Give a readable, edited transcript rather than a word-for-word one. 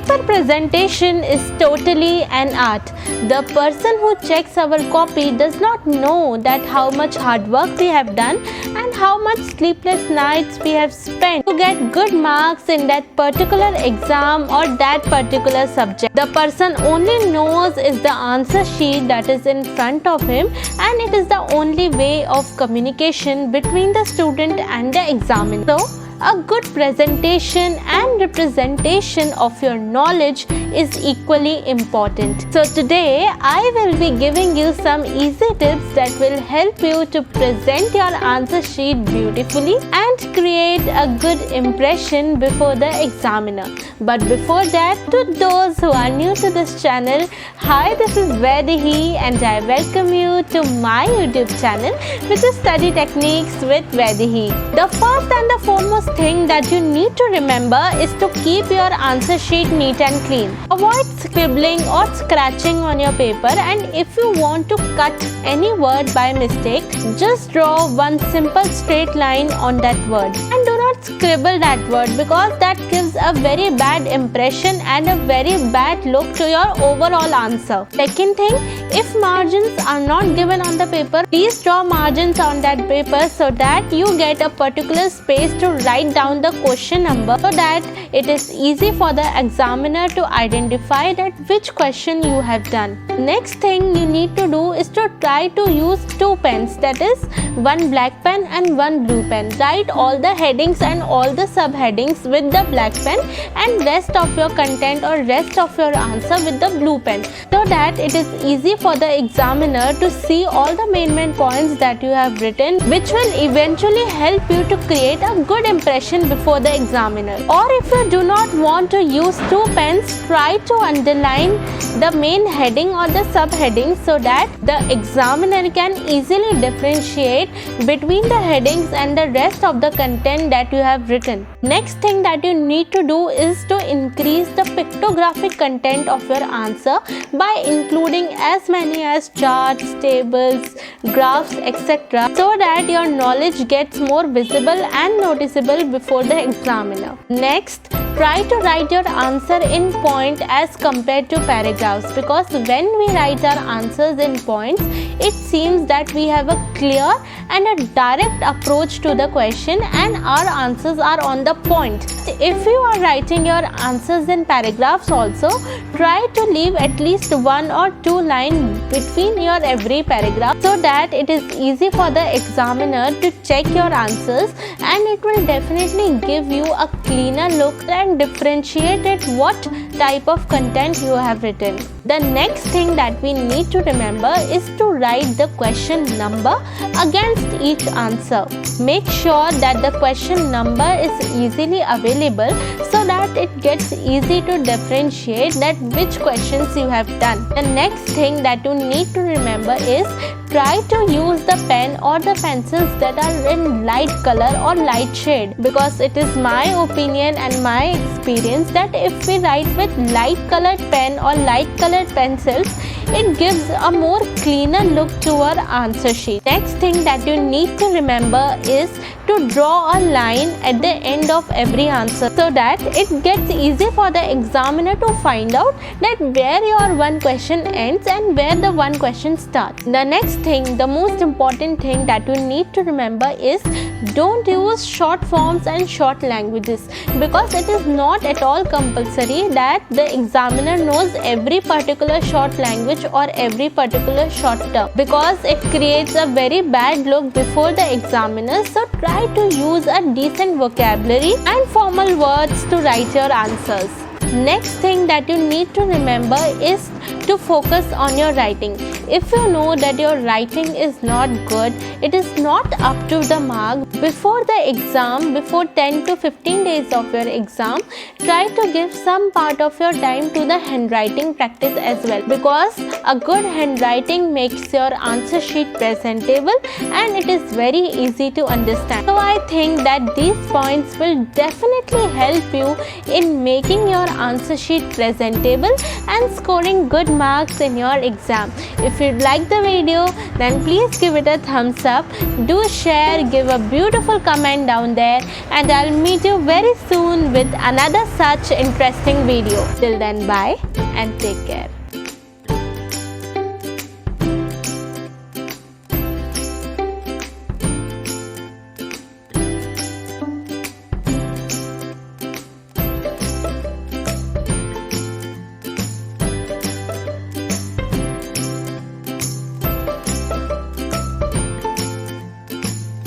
Paper presentation is totally an art. The person who checks our copy does not know that how much hard work we have done and how much sleepless nights we have spent to get good marks in that particular exam or that particular subject. The person only knows is the answer sheet that is in front of him, and it is the only way of communication between the student and the examiner. So, a good presentation and representation of your knowledge is equally important. So today I will be giving you some easy tips that will help you to present your answer sheet beautifully and create a good impression before the examiner. But before that, to those who are new to this channel, hi, this is Vaidehi and I welcome you to my YouTube channel, which is Study Techniques with Vaidehi. The first and the foremost thing that you need to remember is to keep your answer sheet neat and clean. Avoid scribbling or scratching on your paper, and if you want to cut any word by mistake, just draw one simple straight line on that word and do not scribble that word, because that gives a very bad impression and a very bad look to your overall answer. Second thing, if margins are not given on the paper, please draw margins on that paper so that you get a particular space to write down the question number, so that it is easy for the examiner to identify that which question you have done. Next thing you need to do is to try to use two pens, that is one black pen and one blue pen. Write all the headings and all the subheadings with the black pen and rest of your content or rest of your answer with the blue pen, so that it is easy for the examiner to see all the main points that you have written, which will eventually help you to create a good impression before the examiner. Or if you do not want to use two pens, try to underline the main heading or the subheading so that the examiner can easily differentiate between the headings and the rest of the content that you have written. Next thing that you need to do is to increase the pictographic content of your answer by including as many as charts, tables, graphs, etc., so that your knowledge gets more visible and noticeable before the examiner. Next, try to write your answer in point as compared to paragraphs, because when we write our answers in points, it seems that we have a clear and a direct approach to the question and our answers are on the point. If you are writing your answers in paragraphs also, try to leave at least one or two lines between your every paragraph, so that it is easy for the examiner to check your answers, and it will definitely give you a cleaner look and differentiate it what type of content you have written. The next thing that we need to remember is to write the question number against each answer. Make sure that the question number is easily available, so that it gets easy to differentiate that which questions you have done. The next thing that you need to remember is try to use the pen or the pencils that are in light color or light shade, because it is my opinion and my experience that if we write with light colored pen or light colored pencils, it gives a more cleaner look to our answer sheet. Next thing that you need to remember is to draw a line at the end of every answer, so that it gets easy for the examiner to find out that where your one question ends and where the one question starts. The next thing, the most important thing that you need to remember is don't use short forms and short languages, because it is not at all compulsory that the examiner knows every particular short language or every particular short term, because it creates a very bad look before the examiner. So try to use a decent vocabulary and formal words to write your answers. Next thing that you need to remember is to focus on your writing. If you know that your writing is not good, it is not up to the mark, before the exam, before 10 to 15 days of your exam, try to give some part of your time to the handwriting practice as well, because a good handwriting makes your answer sheet presentable and it is very easy to understand. So I think that these points will definitely help you in making your answer sheet presentable and scoring good marks in your exam. If you like the video, then please give it a thumbs up. Do share, give a beautiful comment down there, and I'll meet you very soon with another such interesting video. Till then, bye and take care.